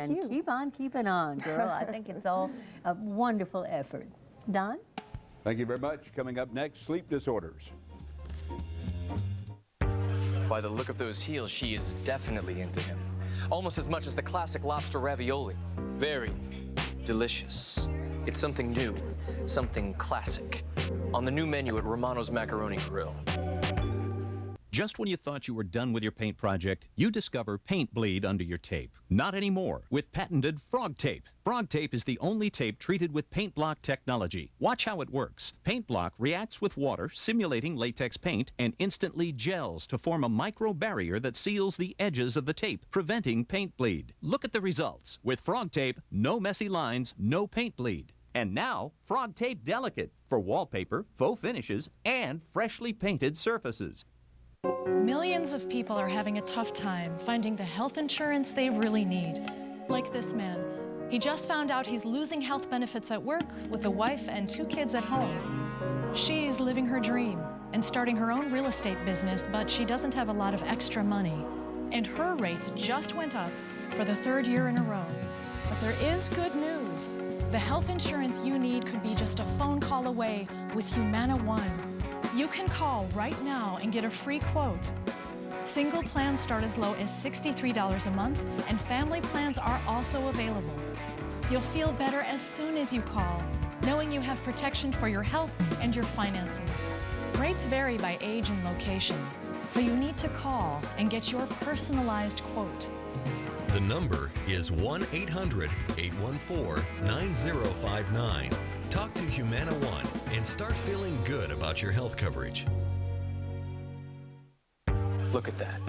and you. keep on keeping on, girl. I think it's all a wonderful effort. Don? Thank you very much. Coming up next, sleep disorders. By the look of those heels, she is definitely into him. Almost as much as the classic lobster ravioli. Very delicious. It's something new, something classic. On the new menu at Romano's Macaroni Grill. Just when you thought you were done with your paint project, you discover paint bleed under your tape. Not anymore with patented Frog Tape. Frog Tape is the only tape treated with paint block technology. Watch how it works. Paint block reacts with water, simulating latex paint, and instantly gels to form a micro barrier that seals the edges of the tape, preventing paint bleed. Look at the results. With Frog Tape, no messy lines, no paint bleed. And now, Frog Tape Delicate for wallpaper, faux finishes, and freshly painted surfaces. Millions of people are having a tough time finding the health insurance they really need. Like this man. He just found out he's losing health benefits at work with a wife and 2 kids at home. She's living her dream and starting her own real estate business, but she doesn't have a lot of extra money. And her rates just went up for the 3rd year in a row. But there is good news. The health insurance you need could be just a phone call away with Humana One. You can call right now and get a free quote. Single plans start as low as $63 a month, and family plans are also available. You'll feel better as soon as you call, knowing you have protection for your health and your finances. Rates vary by age and location, so you need to call and get your personalized quote. The number is 1-800-814-9059. Talk to Humana One and start feeling good about your health coverage. Look at that.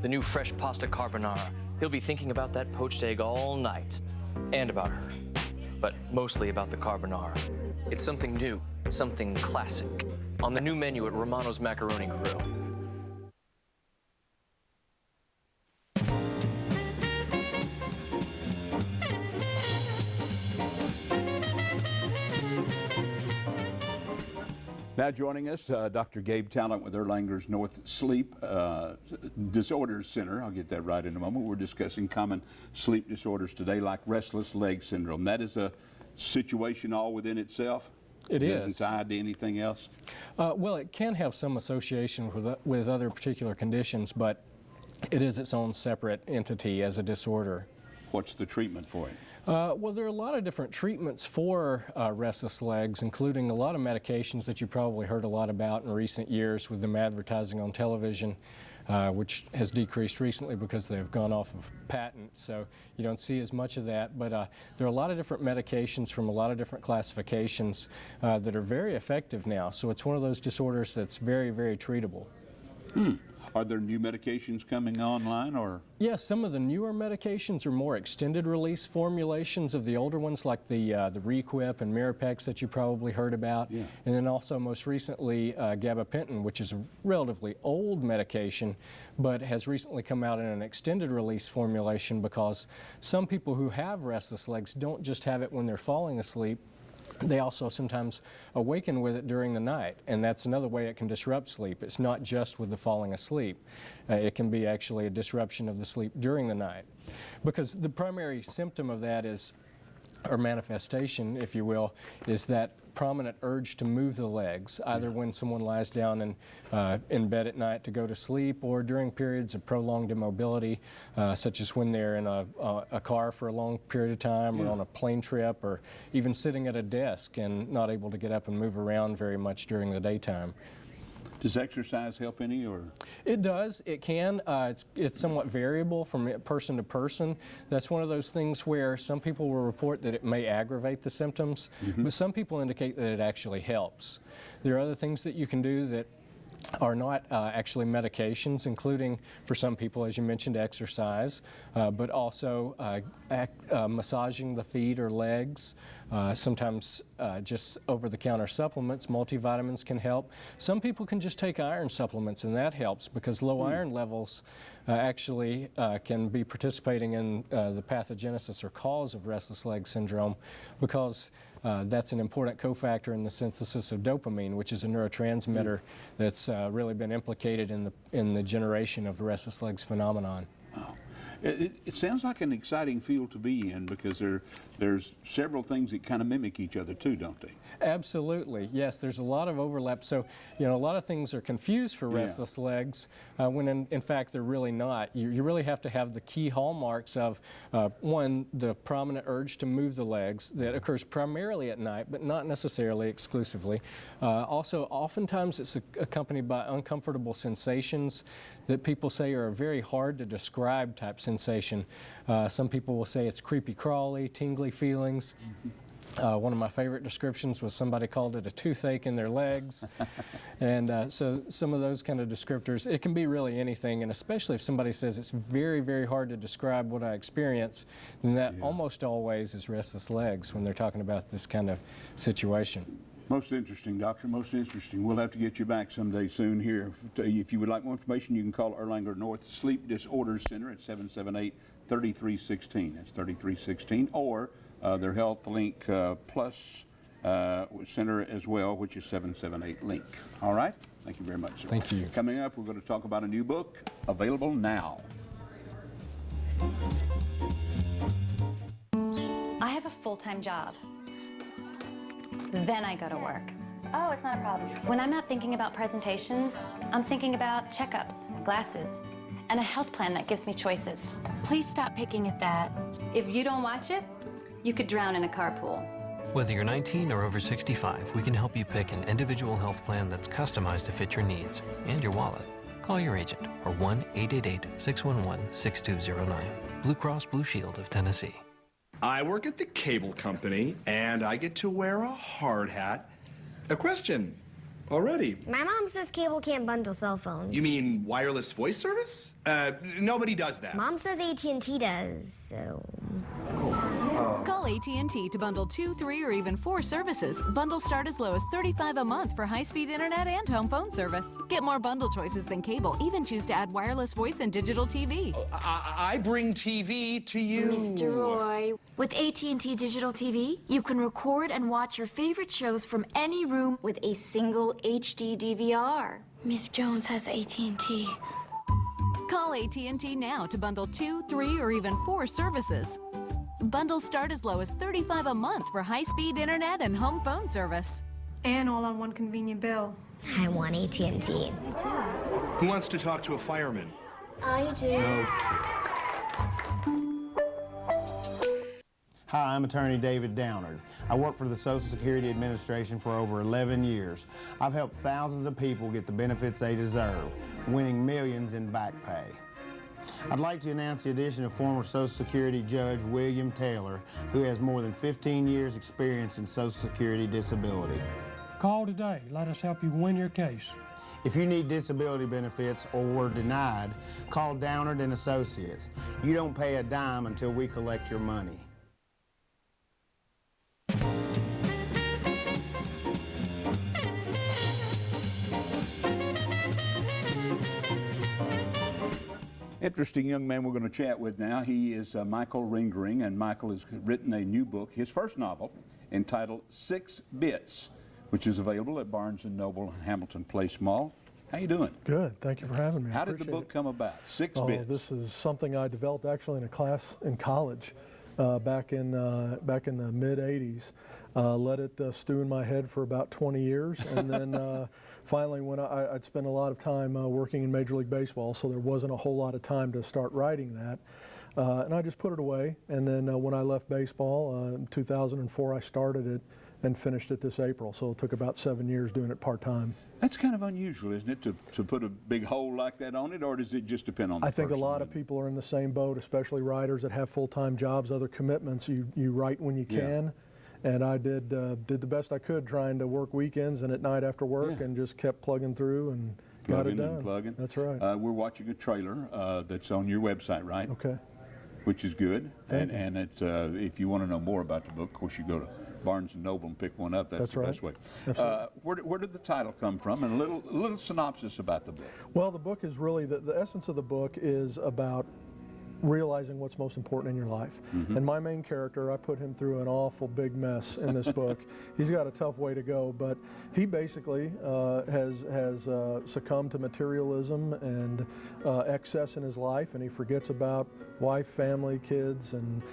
The new fresh pasta carbonara. He'll be thinking about that poached egg all night. And about her. But mostly about the carbonara. It's something new, something classic. On the new menu at Romano's Macaroni Grill. Now joining us, Dr. Gabe Talent with Erlanger's North Sleep Disorders Center. I'll get that right in a moment. We're discussing common sleep disorders today, like restless leg syndrome. That is a situation all within itself? It is. Doesn't tie to anything else? Well, it can have some association with other particular conditions, but it is its own separate entity as a disorder. What's the treatment for it? Well, there are a lot of different treatments for restless legs, including a lot of medications that you probably heard a lot about in recent years with them advertising on television, which has decreased recently because they've gone off of patent, so you don't see as much of that. But there are a lot of different medications from a lot of different classifications that are very effective now. So it's one of those disorders that's very, very treatable. Are there new medications coming online, or? Yes, some of the newer medications are more extended release formulations of the older ones, like the Requip and Mirapex that you probably heard about. Yeah. And then also most recently gabapentin, which is a relatively old medication, but has recently come out in an extended release formulation because some people who have restless legs don't just have it when they're falling asleep. They also sometimes awaken with it during the night, and that's another way it can disrupt sleep. It's not just with the falling asleep. It can be actually a disruption of the sleep during the night. Because the primary symptom of that is, or manifestation, if you will, is that prominent urge to move the legs, either when someone lies down in bed at night to go to sleep or during periods of prolonged immobility, such as when they're in a car for a long period of time or on a plane trip or even sitting at a desk and not able to get up and move around very much during the daytime. Does exercise help any, or? It does. It can. It's somewhat variable from person to person. That's one of those things where some people will report that it may aggravate the symptoms, but some people indicate that it actually helps. There are other things that you can do that are not actually medications, including, for some people, as you mentioned, exercise, but also massaging the feet or legs. Sometimes just over-the-counter supplements, multivitamins can help. Some people can just take iron supplements, and that helps because low iron levels actually can be participating in the pathogenesis or cause of restless leg syndrome, because that's an important cofactor in the synthesis of dopamine, which is a neurotransmitter that's really been implicated in the generation of the restless legs phenomenon. Oh. It sounds like an exciting field to be in because there's several things that kind of mimic each other too, don't they? Absolutely, yes. There's a lot of overlap. So, you know, a lot of things are confused for restless legs when in fact they're really not. You really have to have the key hallmarks of, one, the prominent urge to move the legs that occurs primarily at night, but not necessarily exclusively. Also, oftentimes it's accompanied by uncomfortable sensations that people say are a very hard to describe type sensation. Some people will say it's creepy crawly, tingly feelings. One of my favorite descriptions was somebody called it a toothache in their legs. And so some of those kind of descriptors, it can be really anything, and especially if somebody says it's very, very hard to describe what I experience, then that almost always is restless legs when they're talking about this kind of situation. Most interesting, Doctor, most interesting. We'll have to get you back someday soon here. If you would like more information, you can call Erlanger North Sleep Disorders Center at 778-3316. That's 3316. Or their Health Link Plus Center as well, which is 778-LINK. All right? Thank you very much, sir. Thank you. Coming up, we're going to talk about a new book, available now. I have a full-time job. Then I go to work. Oh, it's not a problem. When I'm not thinking about presentations, I'm thinking about checkups, glasses, and a health plan that gives me choices. Please stop picking at that. If you don't watch it, you could drown in a carpool. Whether you're 19 or over 65, we can help you pick an individual health plan that's customized to fit your needs and your wallet. Call your agent or 1-888-611-6209. Blue Cross Blue Shield of Tennessee. I work at the cable company, and I get to wear a hard hat. A question already. My mom says cable can't bundle cell phones. You mean wireless voice service? Nobody does that. Mom says AT&T does, so... Call AT&T to bundle 2, 3, or even 4 services. Bundles start as low as $35 a month for high-speed internet and home phone service. Get more bundle choices than cable. Even choose to add wireless voice and digital TV. I bring TV to you. Mr. Roy, with AT&T Digital TV, you can record and watch your favorite shows from any room with a single HD DVR. Miss Jones has AT&T. Call AT&T now to bundle 2, 3, or even 4 services. Bundles start as low as $35 a month for high-speed internet and home phone service. And all on one convenient bill. I want AT&T. Who wants to talk to a fireman? I do. Hi, I'm attorney David Downard. I work for the Social Security Administration for over 11 years. I've helped thousands of people get the benefits they deserve, winning millions in back pay. I'd like to announce the addition of former Social Security Judge William Taylor, who has more than 15 years' experience in Social Security disability. Call today. Let us help you win your case. If you need disability benefits or were denied, call Downard and Associates. You don't pay a dime until we collect your money. Interesting young man we're going to chat with now. He is Michael Ringering, and Michael has written a new book, his first novel, entitled 6 Bits, which is available at Barnes & Noble Hamilton Place Mall. How you doing? Good. Thank you for having me. How did the book come about? 6 Bits. This is something I developed actually in a class in college back in the mid '80s. Let it stew in my head for about 20 years, and then finally, when I'd spent a lot of time working in Major League Baseball, so there wasn't a whole lot of time to start writing that, and I just put it away. And then when I left baseball in 2004, I started it and finished it this April. So it took about 7 years doing it part-time. That's kind of unusual, isn't it, to put a big hole like that on it, or does it just depend on the I think person? a lot of people are in the same boat, especially writers that have full-time jobs, other commitments. You write when you can. And I did the best I could, trying to work weekends and at night after work, and just kept plugging through and got it done. Plugging. That's right. We're watching a trailer that's on your website, right? Okay. Which is good. Thank you. And it's, if you want to know more about the book, of course, you go to Barnes & Noble and pick one up. That's the right. best way. Absolutely. Where did the title come from, and a little synopsis about the book? Well, the book is really, the essence of the book is about realizing what's most important in your life. Mm-hmm. And my main character, I put him through an awful big mess in this book. He's got a tough way to go, but he basically has succumbed to materialism and excess in his life, and he forgets about wife, family, kids, and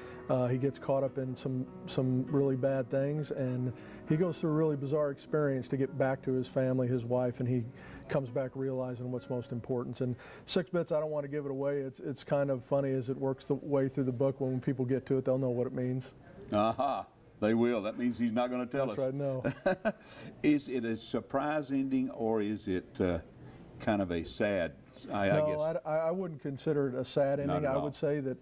he gets caught up in some really bad things, and he goes through a really bizarre experience to get back to his family, his wife, and he comes back realizing what's most important. And 6 Bits, I don't want to give it away. It's kind of funny as it works the way through the book. When people get to it, they'll know what it means. Aha, they will. That means he's not going to tell us. That's right, no. Is it a surprise ending, or is it kind of a sad, I guess? I wouldn't consider it a sad ending. Not at I all. would say that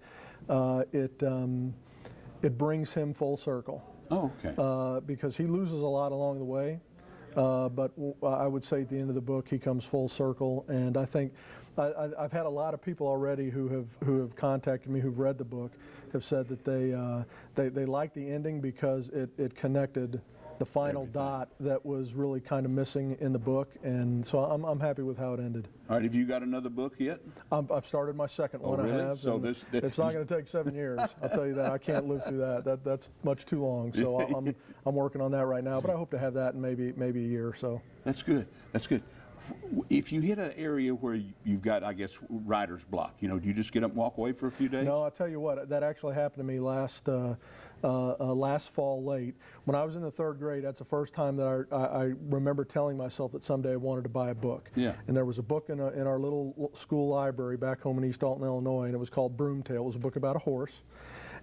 it brings him full circle. Oh, okay. Because he loses a lot along the way. But I would say at the end of the book he comes full circle, and I think I've had a lot of people already who have contacted me, who've read the book, have said that they like the ending because it connected the final dot that was really kind of missing in the book, and so I'm happy with how it ended. All right, have you got another book yet? I've started my second one. really? I have. So and it's not going to take 7 years. I'll tell you that. I can't live through that. That's much too long. So I'm working on that right now. But I hope to have that in maybe a year or so. That's good. That's good. If you hit an area where you've got, I guess, writer's block, do you just get up and walk away for a few days? No, I'll tell you what, that actually happened to me last fall late. When I was in the 3rd grade, that's the first time that I remember telling myself that someday I wanted to buy a book. Yeah. And there was a book in our little school library back home in East Alton, Illinois, and it was called Broomtail. It was a book about a horse.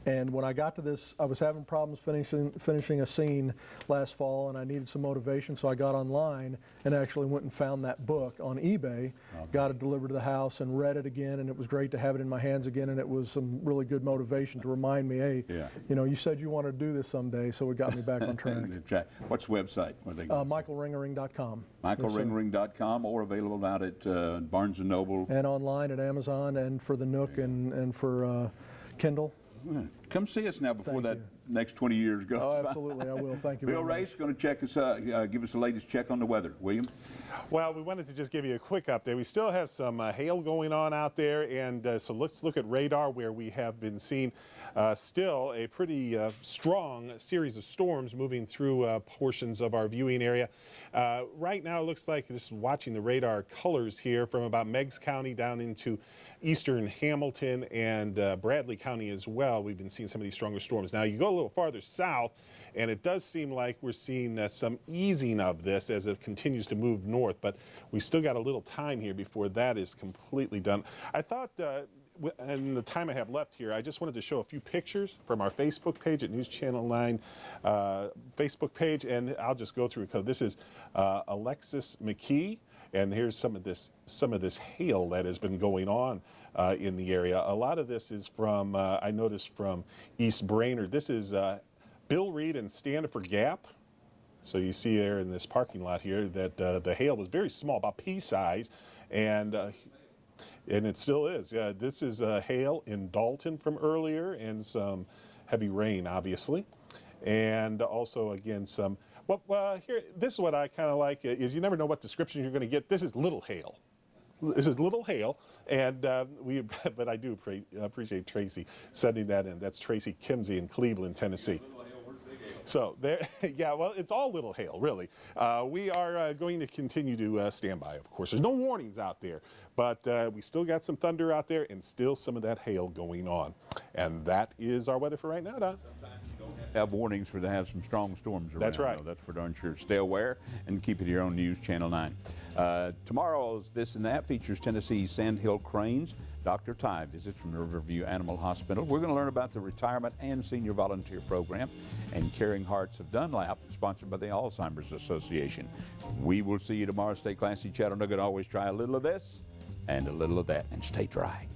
And when I got to this, I was having problems finishing a scene last fall, and I needed some motivation, so I got online and actually went and found that book on eBay, got it delivered to the house, and read it again, and it was great to have it in my hands again, and it was some really good motivation to remind me, hey, you said you wanted to do this someday, so it got me back on track. What's the website? MichaelRingering.com. MichaelRingering.com, or available out at Barnes & Noble. And online at Amazon, and for the Nook and for Kindle. Come see us now before that next 20 years goes. Oh, absolutely, I will. Thank you Bill very Race going to check us, give us the latest check on the weather. William? Well, we wanted to just give you a quick update. We still have some hail going on out there, and so let's look at radar, where we have been seeing still a pretty strong series of storms moving through portions of our viewing area. Right now, it looks like, just watching the radar colors here, from about Meigs County down into eastern Hamilton and Bradley County as well, we've been seeing some of these stronger storms. Now, you go a little farther south, and it does seem like we're seeing some easing of this as it continues to move north, but we still got a little time here before that is completely done. I thought, in the time I have left here, I just wanted to show a few pictures from our Facebook page at News Channel 9 Facebook page, and I'll just go through it, because this is Alexis McKee. And here's some of this hail that has been going on in the area. A lot of this is from, I noticed, from East Brainerd. This is Bill Reed and Standiford Gap. So you see there in this parking lot here that the hail was very small, about pea size, and it still is. This is hail in Dalton from earlier, and some heavy rain, obviously, and also again some. Well, here, this is what I kind of like, is you never know what description you're going to get. This is little hail. This is little hail, and but I do appreciate Tracy sending that in. That's Tracy Kimsey in Cleveland, Tennessee. So there, yeah, well, it's all little hail, really. We are going to continue to stand by, of course. There's no warnings out there, but we still got some thunder out there and still some of that hail going on. And that is our weather for right now, Don. Have warnings for to have some strong storms around. That's right. So that's for darn sure. Stay aware and keep it here on News Channel 9. Tomorrow's This and That features Tennessee's Sandhill Cranes. Dr. Ty visits from the Riverview Animal Hospital. We're going to learn about the retirement and senior volunteer program, and Caring Hearts of Dunlap, sponsored by the Alzheimer's Association. We will see you tomorrow. Stay classy, Chattanooga. Always try a little of this and a little of that, and stay dry.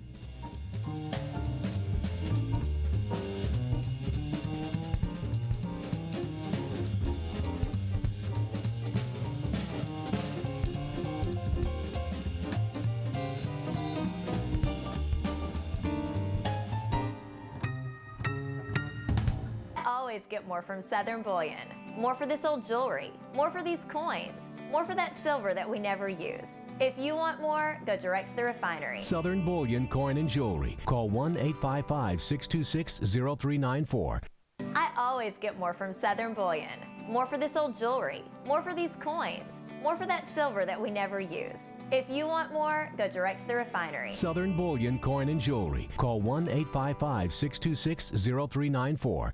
Always get more from Southern Bullion. More for this old jewelry, more for these coins, more for that silver that we never use. If you want more, go direct to the refinery. Southern Bullion Coin and Jewelry. Call 1-855-626-0394. I always get more from Southern Bullion. More for this old jewelry, more for these coins, more for that silver that we never use. If you want more, go direct to the refinery. Southern Bullion Coin and Jewelry. Call 1-855-626-0394.